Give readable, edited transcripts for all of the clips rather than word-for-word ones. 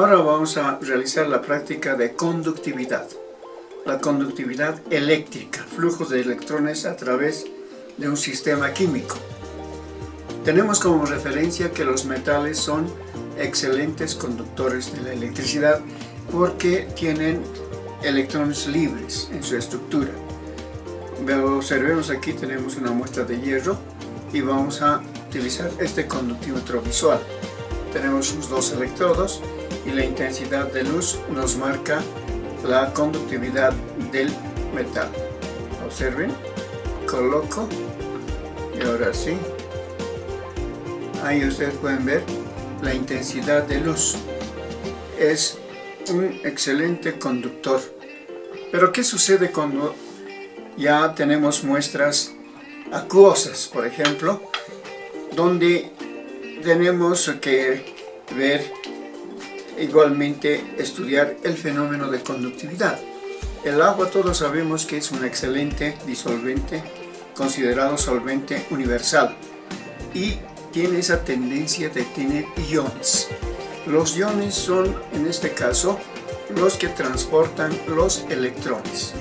Ahora vamos a realizar la práctica de conductividad. La conductividad eléctrica, flujos de electrones a través de un sistema químico. Tenemos como referencia que los metales son excelentes conductores de la electricidad porque tienen electrones libres en su estructura. Observemos aquí, tenemos una muestra de hierro y vamos a utilizar este conductímetro visual. Tenemos sus dos electrodos y la intensidad de luz nos marca la conductividad del metal. Observen, coloco y ahora sí, ahí ustedes pueden ver la intensidad de luz. Es un excelente conductor. Pero ¿qué sucede cuando ya tenemos muestras acuosas, por ejemplo, donde tenemos que ver igualmente estudiar el fenómeno de conductividad? El agua, todos sabemos que es un excelente disolvente, considerado solvente universal, y tiene esa tendencia de tener iones. Los iones son, en este caso, los que transportan los electrones.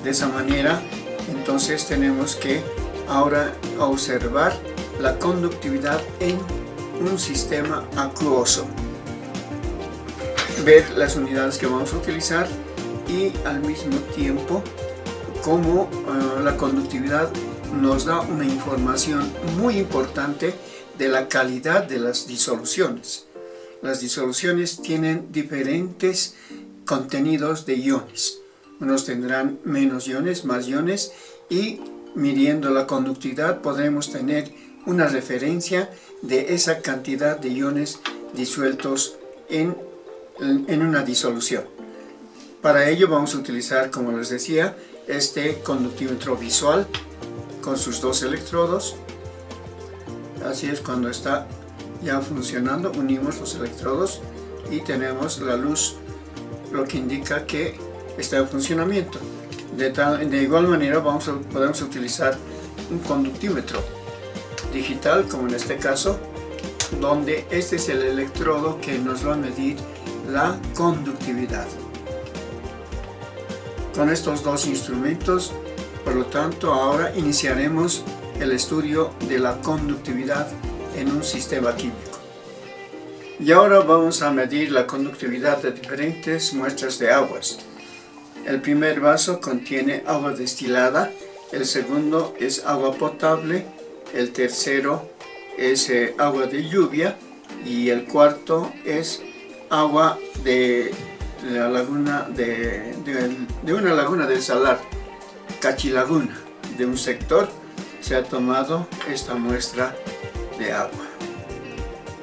De esa manera, entonces tenemos que ahora observar la conductividad en un sistema acuoso. Ver las unidades que vamos a utilizar y al mismo tiempo cómo la conductividad nos da una información muy importante de la calidad de las disoluciones. Las disoluciones tienen diferentes contenidos de iones. Unos tendrán menos iones, más iones, y midiendo la conductividad podremos tener una referencia de esa cantidad de iones disueltos en una disolución. Para ello vamos a utilizar, como les decía, este conductímetro visual con sus dos electrodos. Así es, cuando está ya funcionando, unimos los electrodos y tenemos la luz, lo que indica que está en funcionamiento. De igual manera podemos utilizar un conductímetro digital, como en este caso, donde este es el electrodo que nos va a medir la conductividad. Con estos dos instrumentos, por lo tanto, ahora iniciaremos el estudio de la conductividad en un sistema químico. Y ahora vamos a medir la conductividad de diferentes muestras de aguas. El primer vaso contiene agua destilada, el segundo es agua potable, el tercero es agua de lluvia y el cuarto es agua de la laguna de una laguna del Salar, Cachilaguna. De un sector se ha tomado esta muestra de agua.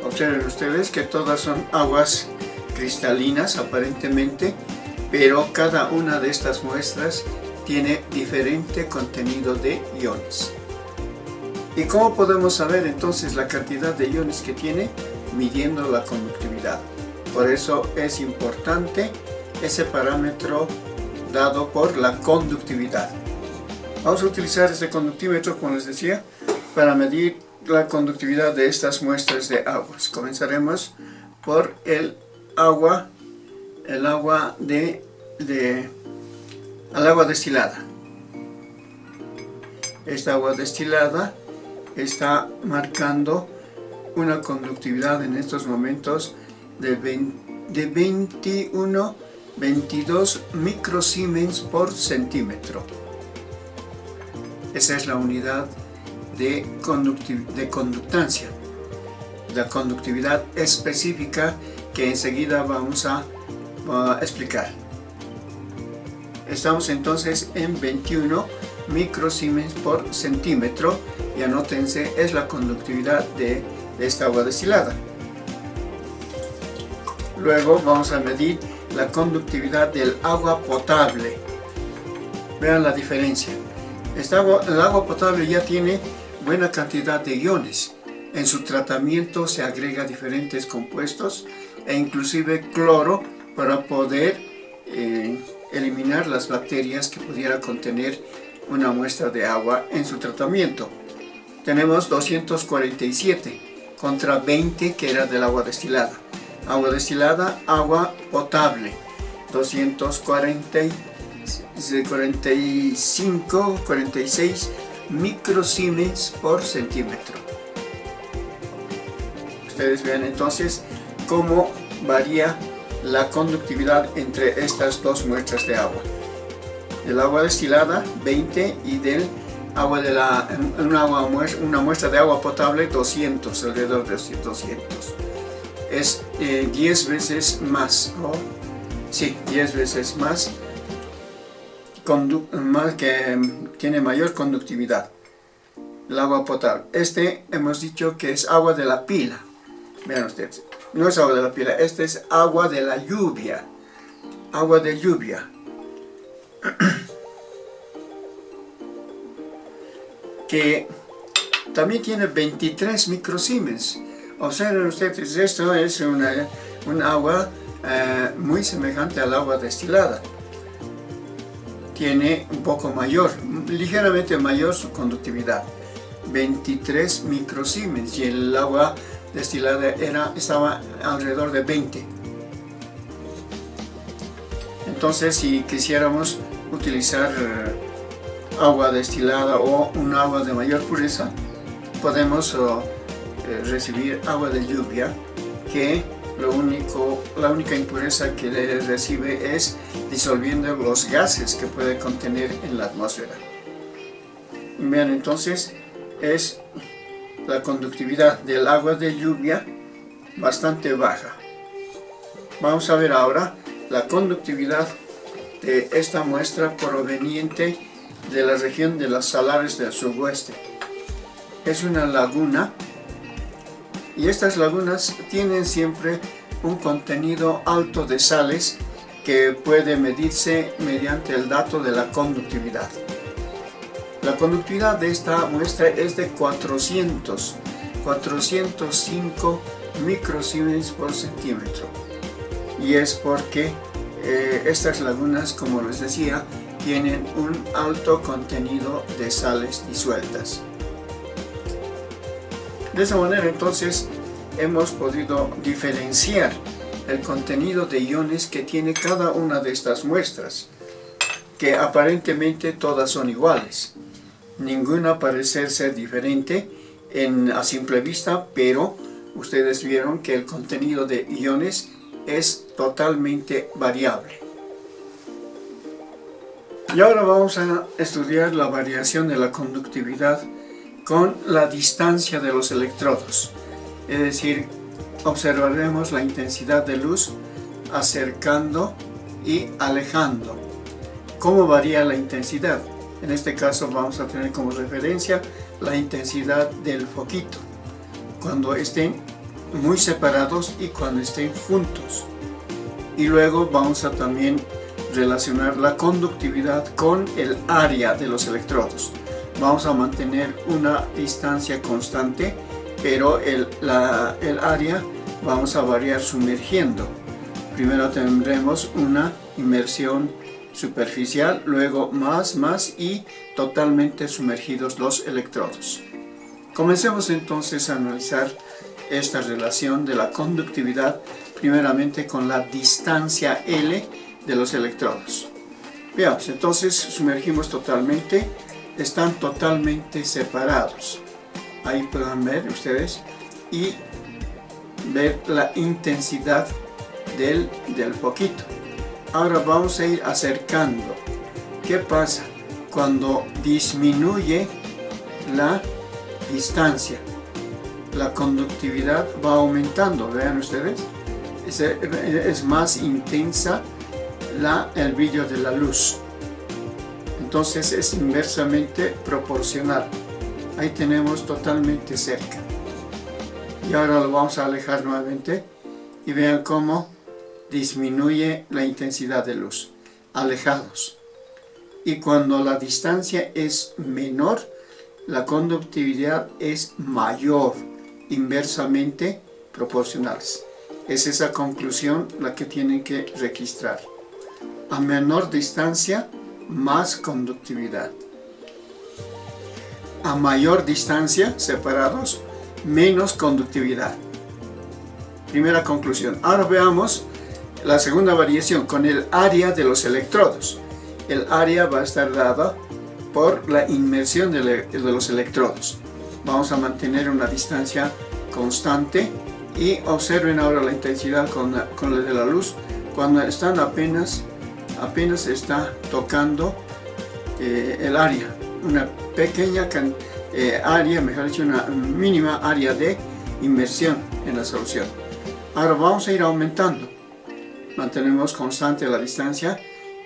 Observen ustedes que todas son aguas cristalinas aparentemente, pero cada una de estas muestras tiene diferente contenido de iones. ¿Y cómo podemos saber entonces la cantidad de iones que tiene? Midiendo la conductividad. Por eso es importante ese parámetro dado por la conductividad. Vamos a utilizar este conductímetro, como les decía, para medir la conductividad de estas muestras de aguas. Comenzaremos por el agua destilada. Esta agua destilada está marcando una conductividad en estos momentos de 22 microsiemens por centímetro. Esa es la unidad de conductancia, la conductividad específica que enseguida vamos a explicar. Estamos entonces en 21 microsiemens por centímetro y anótense, es la conductividad de esta agua destilada. Luego vamos a medir la conductividad del agua potable. Vean la diferencia. El agua potable ya tiene buena cantidad de iones. En su tratamiento se agrega diferentes compuestos e inclusive cloro para poder eliminar las bacterias que pudiera contener una muestra de agua en su tratamiento. Tenemos 247 contra 20 que era del agua destilada. agua destilada, agua potable, 46 microsiemens por centímetro. Ustedes ven entonces cómo varía la conductividad entre estas dos muestras de agua. Del agua destilada 20 y del agua de una muestra de agua potable 200, alrededor de 200. Es 10 veces más, ¿no? Sí, 10 veces más, que tiene mayor conductividad el agua potable. Hemos dicho que es agua de la pila. Vean ustedes, no es agua de la pila, este es agua de la lluvia, agua de lluvia. Que también tiene 23 microsiemens. Observen ustedes, esto es un agua muy semejante al agua destilada. Tiene un poco mayor, ligeramente mayor su conductividad, 23 microsiemens, y el agua destilada estaba alrededor de 20. Entonces, si quisiéramos utilizar agua destilada o un agua de mayor pureza, podemos recibir agua de lluvia, que la única impureza que recibe es disolviendo los gases que puede contener en la atmósfera. Y vean, entonces es la conductividad del agua de lluvia bastante baja. Vamos a ver ahora la conductividad de esta muestra proveniente de la región de los salares del suroeste. Es una laguna, y estas lagunas tienen siempre un contenido alto de sales que puede medirse mediante el dato de la conductividad. La conductividad de esta muestra es de 405 microsiemens por centímetro, y es porque estas lagunas, como les decía, tienen un alto contenido de sales disueltas. De esa manera, entonces, hemos podido diferenciar el contenido de iones que tiene cada una de estas muestras, que aparentemente todas son iguales. Ninguna parece ser diferente a simple vista, pero ustedes vieron que el contenido de iones es totalmente variable. Y ahora vamos a estudiar la variación de la conductividad con la distancia de los electrodos. Es decir, observaremos la intensidad de luz acercando y alejando. ¿Cómo varía la intensidad? En este caso vamos a tener como referencia la intensidad del foquito, cuando estén muy separados y cuando estén juntos. Y luego vamos a también relacionar la conductividad con el área de los electrodos. Vamos a mantener una distancia constante, pero el área vamos a variar sumergiendo. Primero tendremos una inmersión superficial, luego más y totalmente sumergidos los electrodos. Comencemos entonces a analizar esta relación de la conductividad, primeramente con la distancia L de los electrodos. Veamos, entonces sumergimos totalmente, están totalmente separados. Ahí pueden ver ustedes y ver la intensidad del foquito. Ahora vamos a ir acercando. ¿Qué pasa cuando disminuye la distancia? La conductividad va aumentando, vean ustedes. Es más intensa el brillo de la luz. Entonces es inversamente proporcional. Ahí tenemos totalmente cerca. Y ahora lo vamos a alejar nuevamente y vean cómo disminuye la intensidad de luz, alejados. Y cuando la distancia es menor, la conductividad es mayor, inversamente proporcionales. Es esa conclusión la que tienen que registrar. A menor distancia, más conductividad. A mayor distancia, separados, menos conductividad. Primera conclusión. Ahora veamos la segunda variación con el área de los electrodos. El área va a estar dada por la inmersión de los electrodos. Vamos a mantener una distancia constante y observen ahora la intensidad con la de la luz cuando están apenas está tocando el área, una pequeña área, mejor dicho, una mínima área de inmersión en la solución. Ahora vamos a ir aumentando, mantenemos constante la distancia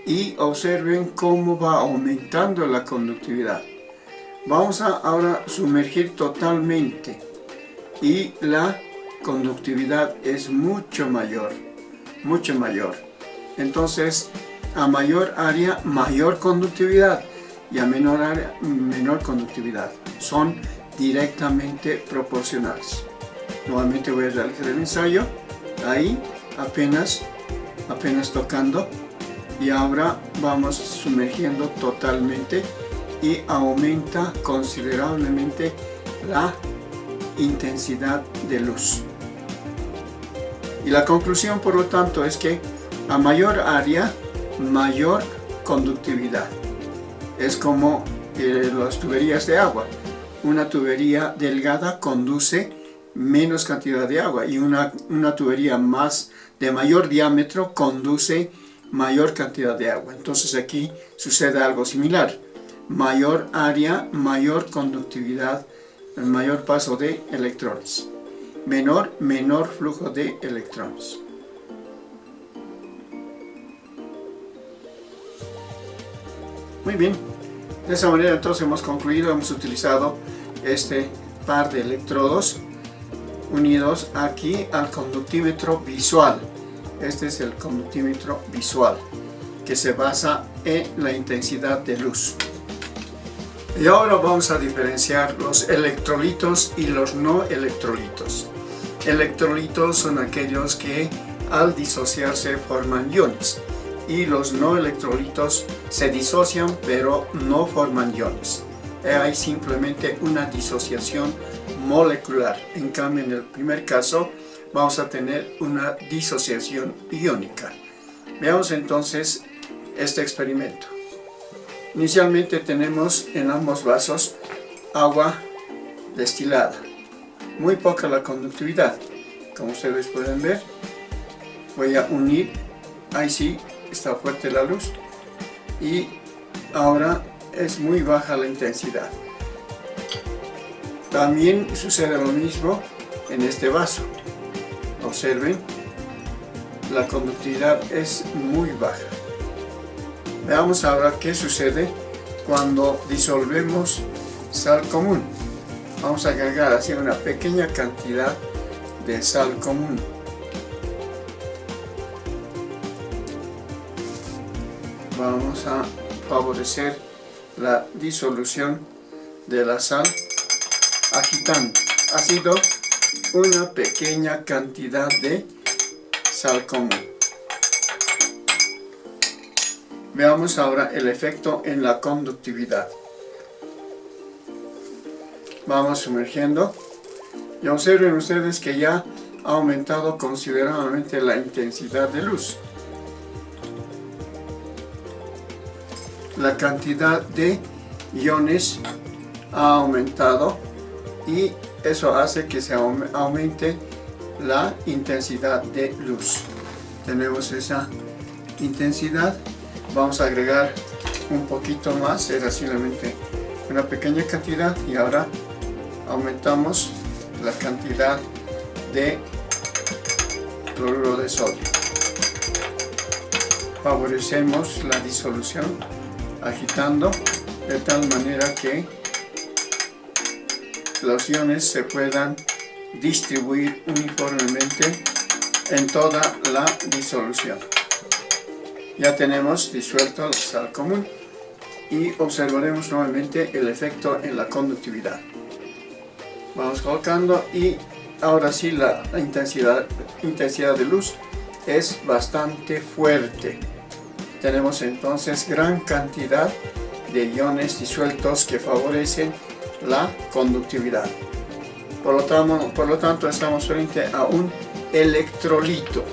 y observen cómo va aumentando la conductividad. Vamos a ahora sumergir totalmente y la conductividad es mucho mayor. Entonces, a mayor área, mayor conductividad, y a menor área, menor conductividad. Son directamente proporcionales. Nuevamente voy a realizar el ensayo. Ahí, apenas tocando, y ahora vamos sumergiendo totalmente y aumenta considerablemente la intensidad de luz. Y la conclusión, por lo tanto, es que a mayor área, mayor conductividad. Es como las tuberías de agua. Una tubería delgada conduce menos cantidad de agua y una tubería de mayor diámetro conduce mayor cantidad de agua. Entonces aquí sucede algo similar. Mayor área, mayor conductividad, mayor paso de electrones. Menor flujo de electrones. Muy bien, de esa manera entonces hemos concluido, hemos utilizado este par de electrodos unidos aquí al conductímetro visual. Este es el conductímetro visual que se basa en la intensidad de luz. Y ahora vamos a diferenciar los electrolitos y los no electrolitos. Electrolitos son aquellos que al disociarse forman iones y los no electrolitos se disocian pero no forman iones. Hay simplemente una disociación molecular. En cambio, en el primer caso vamos a tener una disociación iónica. Veamos entonces este experimento. Inicialmente tenemos en ambos vasos agua destilada. Muy poca la conductividad. Como ustedes pueden ver, voy a unir. Ahí sí está fuerte la luz. Y ahora es muy baja la intensidad. También sucede lo mismo en este vaso. Observen, la conductividad es muy baja. Veamos ahora qué sucede cuando disolvemos sal común. Vamos a agregar así una pequeña cantidad de sal común. Vamos a favorecer la disolución de la sal agitando. Ha sido una pequeña cantidad de sal común. Veamos ahora el efecto en la conductividad. Vamos sumergiendo y observen ustedes que ya ha aumentado considerablemente la intensidad de luz. La cantidad de iones ha aumentado y eso hace que se aumente la intensidad de luz. Tenemos esa intensidad. Vamos a agregar un poquito más, era simplemente una pequeña cantidad, y ahora aumentamos la cantidad de cloruro de sodio. Favorecemos la disolución agitando de tal manera que los iones se puedan distribuir uniformemente en toda la disolución. Ya tenemos disuelto la sal común y observaremos nuevamente el efecto en la conductividad. Vamos colocando y ahora sí la intensidad de luz es bastante fuerte. Tenemos entonces gran cantidad de iones disueltos que favorecen la conductividad. Por lo tanto estamos frente a un electrolito.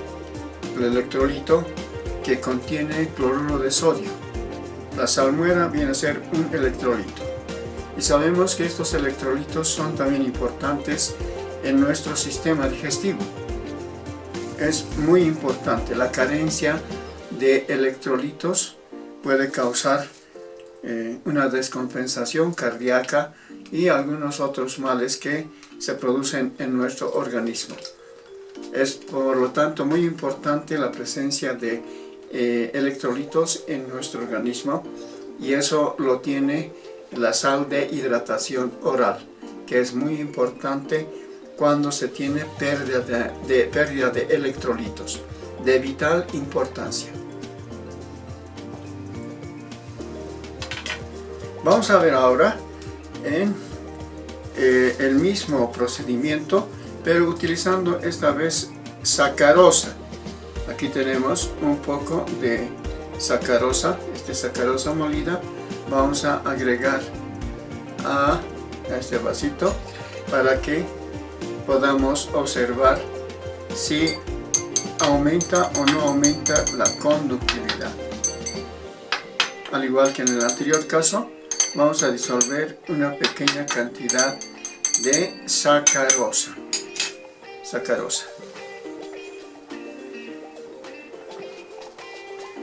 El electrolito que contiene cloruro de sodio. La salmuera viene a ser un electrolito. Y sabemos que estos electrolitos son también importantes en nuestro sistema digestivo. Es muy importante. La carencia de electrolitos puede causar una descompensación cardíaca y algunos otros males que se producen en nuestro organismo. Es por lo tanto muy importante la presencia de electrolitos en nuestro organismo, y eso lo tiene la sal de hidratación oral, que es muy importante cuando se tiene pérdida de electrolitos, de vital importancia. Vamos a ver ahora en el mismo procedimiento, pero utilizando esta vez sacarosa. Aquí tenemos un poco de sacarosa, sacarosa molida. Vamos a agregar a este vasito para que podamos observar si aumenta o no aumenta la conductividad. Al igual que en el anterior caso, vamos a disolver una pequeña cantidad de sacarosa.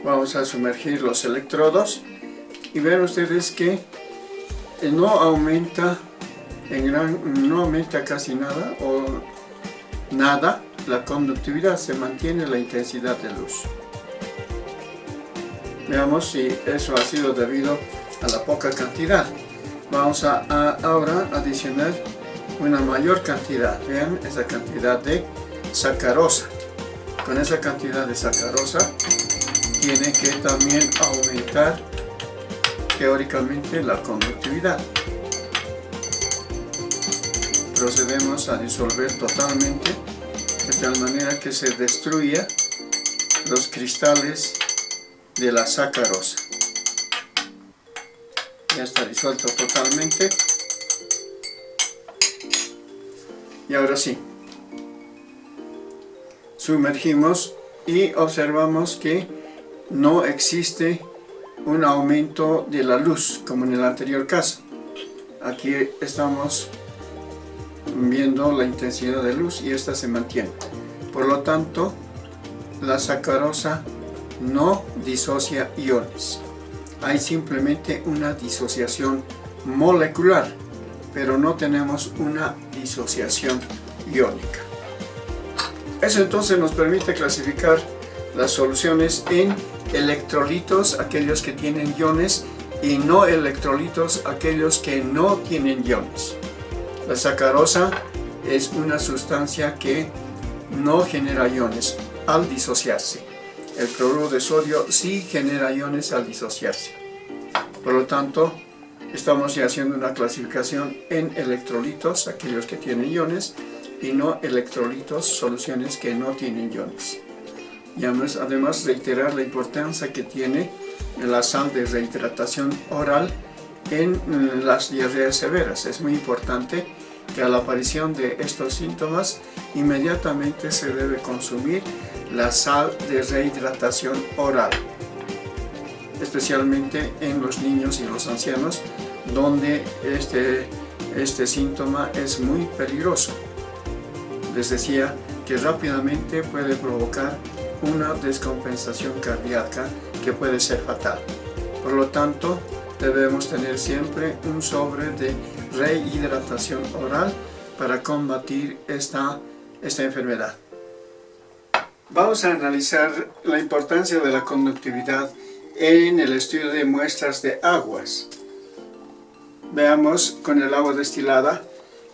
Vamos a sumergir los electrodos y ven ustedes que no aumenta casi nada o nada la conductividad, se mantiene la intensidad de luz. Veamos si eso ha sido debido a la poca cantidad. Vamos a ahora adicionar una mayor cantidad. Vean esa cantidad de sacarosa. Con esa cantidad de sacarosa tiene que también aumentar teóricamente la conductividad. Procedemos a disolver totalmente de tal manera que se destruya los cristales de la sacarosa. Ya está disuelto totalmente. Y ahora sí, sumergimos y observamos que no existe un aumento de la luz como en el anterior caso. Aquí estamos viendo la intensidad de luz y esta se mantiene. Por lo tanto, la sacarosa no disocia iones. Hay simplemente una disociación molecular, pero no tenemos una disociación iónica. Eso entonces nos permite clasificar las soluciones en electrolitos, aquellos que tienen iones, y no electrolitos, aquellos que no tienen iones. La sacarosa es una sustancia que no genera iones al disociarse. El cloruro de sodio sí genera iones al disociarse. Por lo tanto, estamos ya haciendo una clasificación en electrolitos, aquellos que tienen iones, y no electrolitos, soluciones que no tienen iones. Y además reiterar la importancia que tiene la sal de rehidratación oral en las diarreas severas. Es muy importante que a la aparición de estos síntomas inmediatamente se debe consumir la sal de rehidratación oral, especialmente en los niños y los ancianos, donde este síntoma es muy peligroso. Les decía que rápidamente puede provocar una descompensación cardíaca que puede ser fatal. Por lo tanto, debemos tener siempre un sobre de rehidratación oral para combatir esta enfermedad. Vamos a analizar la importancia de la conductividad en el estudio de muestras de aguas. Veamos, con el agua destilada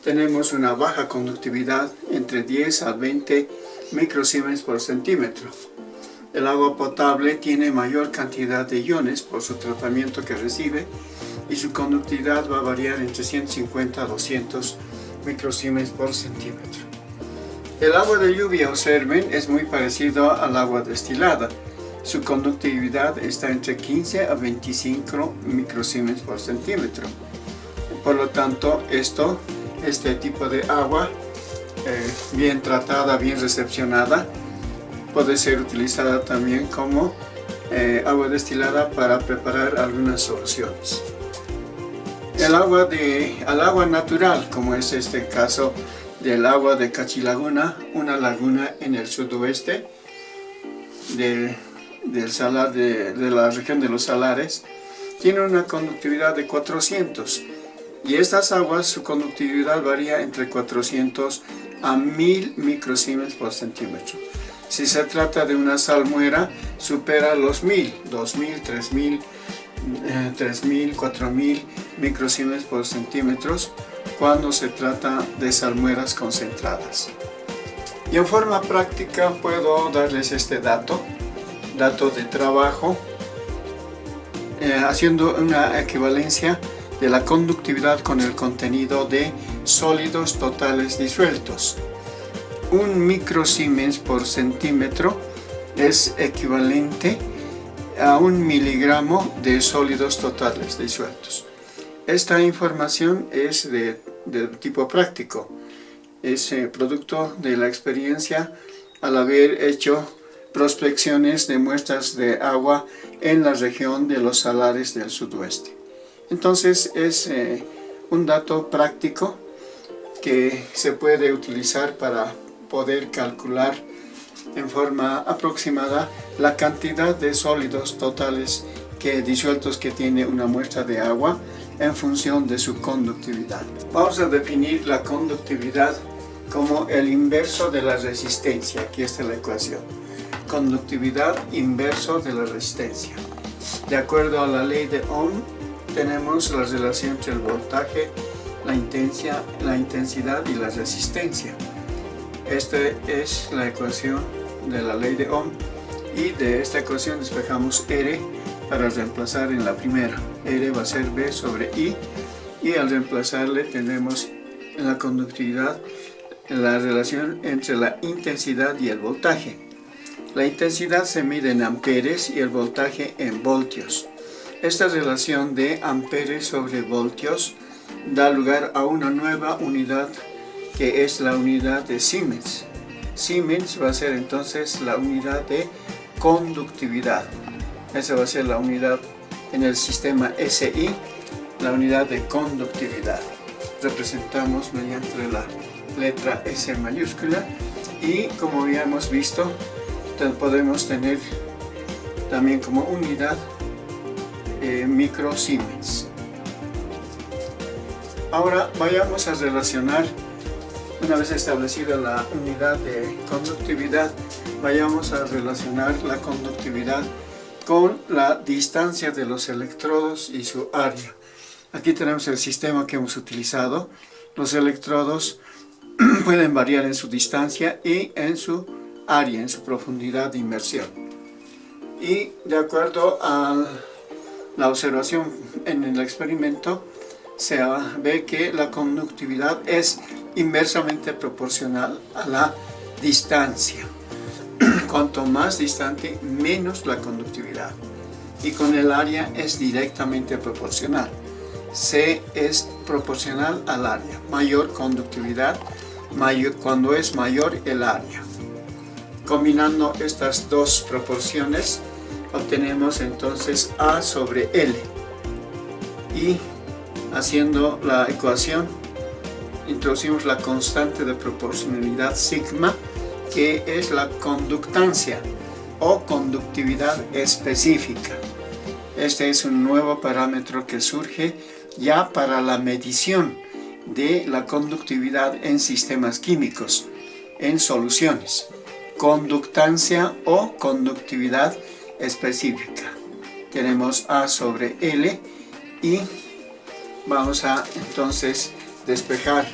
tenemos una baja conductividad entre 10 a 20 microsiemens por centímetro. El agua potable tiene mayor cantidad de iones por su tratamiento que recibe y su conductividad va a variar entre 150 a 200 microsiemens por centímetro. El agua de lluvia, observen, es muy parecido al agua destilada. Su conductividad está entre 15 a 25 microsiemens por centímetro. Por lo tanto, este tipo de agua bien tratada, bien recepcionada, puede ser utilizada también como agua destilada para preparar algunas soluciones. Al agua natural, como es este caso del agua de Cachilaguna, una laguna en el sudoeste del salar de la región de los salares, tiene una conductividad de 400, y estas aguas, su conductividad varía entre 400 a 1000 microsiemens por centímetro. Si se trata de una salmuera, supera los 1000, 2000, 3000, 3000, 4000 microsiemens por centímetros cuando se trata de salmueras concentradas. Y en forma práctica puedo darles este dato de trabajo, haciendo una equivalencia de la conductividad con el contenido de sólidos totales disueltos. Un microsiemens por centímetro es equivalente a 1 miligramo de sólidos totales disueltos. Esta información es de tipo práctico, es producto de la experiencia al haber hecho prospecciones de muestras de agua en la región de los salares del sudoeste. Entonces es un dato práctico que se puede utilizar para poder calcular en forma aproximada la cantidad de sólidos totales disueltos que tiene una muestra de agua en función de su conductividad. Vamos a definir la conductividad como el inverso de la resistencia. Aquí está la ecuación. Conductividad inverso de la resistencia. De acuerdo a la ley de Ohm, tenemos la relación entre el voltaje, la intensidad y la resistencia. Esta es la ecuación de la ley de Ohm, y de esta ecuación despejamos R para reemplazar en la primera. R va a ser B sobre I, y al reemplazarle tendremos en la conductividad la relación entre la intensidad y el voltaje. La intensidad se mide en amperes y el voltaje en voltios. Esta relación de amperes sobre voltios da lugar a una nueva unidad que es la unidad de Siemens. Siemens va a ser entonces la unidad de conductividad. Esa va a ser la unidad en el sistema SI, la unidad de conductividad. Representamos mediante la letra S mayúscula, y como ya hemos visto, podemos tener también como unidad microsiemens. Ahora vayamos a relacionar, una vez establecida la unidad de conductividad, vayamos a relacionar la conductividad con la distancia de los electrodos y su área. Aquí tenemos el sistema que hemos utilizado. Los electrodos pueden variar en su distancia y en su área, en su profundidad de inmersión. Y de acuerdo a la observación en el experimento, se ve que la conductividad es inversamente proporcional a la distancia. Cuanto más distante, menos la conductividad. Y con el área es directamente proporcional. C es proporcional al área. Mayor conductividad, cuando es mayor el área. Combinando estas dos proporciones, obtenemos entonces A sobre L. Y haciendo la ecuación, introducimos la constante de proporcionalidad sigma, que es la conductancia o conductividad específica. Este es un nuevo parámetro que surge ya para la medición de la conductividad en sistemas químicos, en soluciones. Conductancia o conductividad específica. Tenemos A sobre L, y vamos a entonces despejar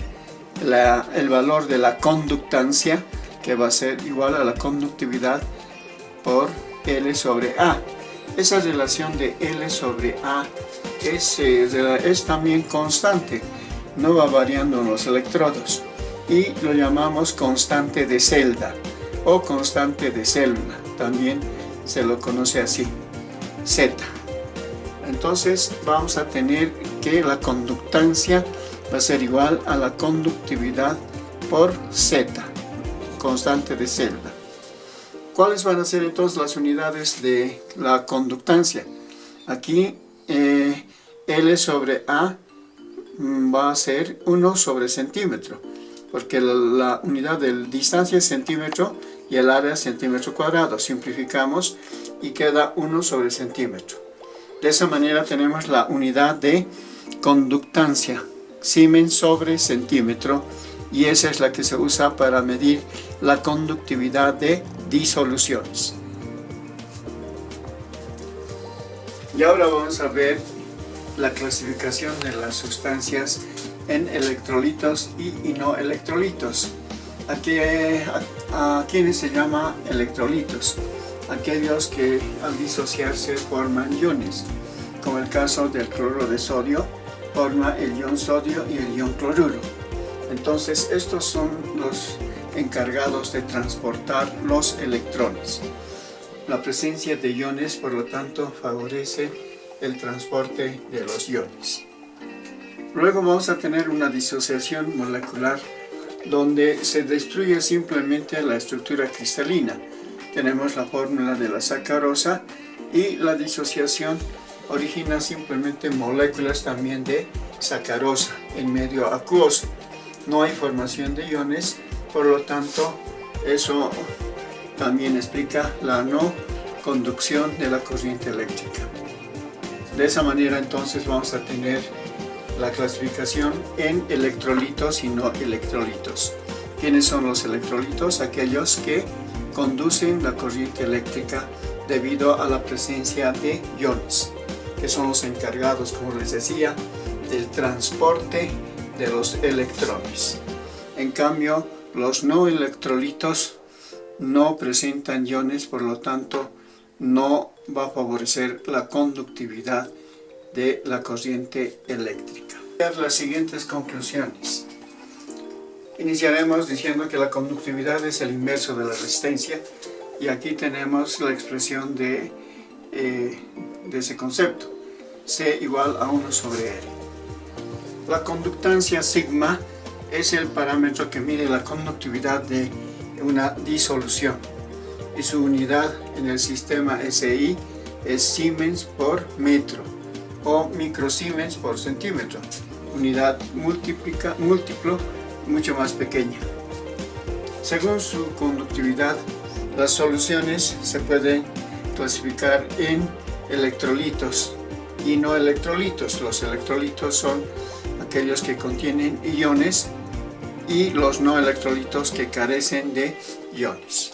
el valor de la conductancia, que va a ser igual a la conductividad por L sobre A. Esa relación de L sobre A es también constante, no va variando en los electrodos, y lo llamamos constante de celda o constante de célula, también se lo conoce así, Z. Entonces vamos a tener que la conductancia va a ser igual a la conductividad por Z, constante de celda. ¿Cuáles van a ser entonces las unidades de la conductancia? Aquí L sobre A va a ser 1 sobre centímetro, porque la unidad de distancia es centímetro y el área es centímetro cuadrado. Simplificamos y queda 1 sobre centímetro. De esa manera tenemos la unidad de conductancia, Siemens sobre centímetro, y esa es la que se usa para medir la conductividad de disoluciones. Y ahora vamos a ver la clasificación de las sustancias en electrolitos y no electrolitos. ¿A quiénes se llama electrolitos? Aquellos que al disociarse forman iones, como el caso del cloruro de sodio, forma el ion sodio y el ion cloruro. Entonces estos son los encargados de transportar los electrones. La presencia de iones, por lo tanto, favorece el transporte de los iones. Luego vamos a tener una disociación molecular donde se destruye simplemente la estructura cristalina. Tenemos la fórmula de la sacarosa y la disociación origina simplemente moléculas también de sacarosa en medio acuoso. No hay formación de iones, por lo tanto eso también explica la no conducción de la corriente eléctrica. De esa manera entonces vamos a tener la clasificación en electrolitos y no electrolitos. ¿Quiénes son los electrolitos? Aquellos que conducen la corriente eléctrica debido a la presencia de iones, que son los encargados, como les decía, del transporte de los electrones. En cambio, los no electrolitos no presentan iones, por lo tanto no va a favorecer la conductividad de la corriente eléctrica. Las siguientes conclusiones. Iniciaremos diciendo que la conductividad es el inverso de la resistencia, y aquí tenemos la expresión de ese concepto, C igual a 1 sobre R. La conductancia sigma es el parámetro que mide la conductividad de una disolución, y su unidad en el sistema SI es Siemens por metro o microsiemens por centímetro, unidad múltiplo mucho más pequeña. Según su conductividad, las soluciones se pueden clasificar en electrolitos y no electrolitos. Los electrolitos son aquellos que contienen iones y los no electrolitos que carecen de iones.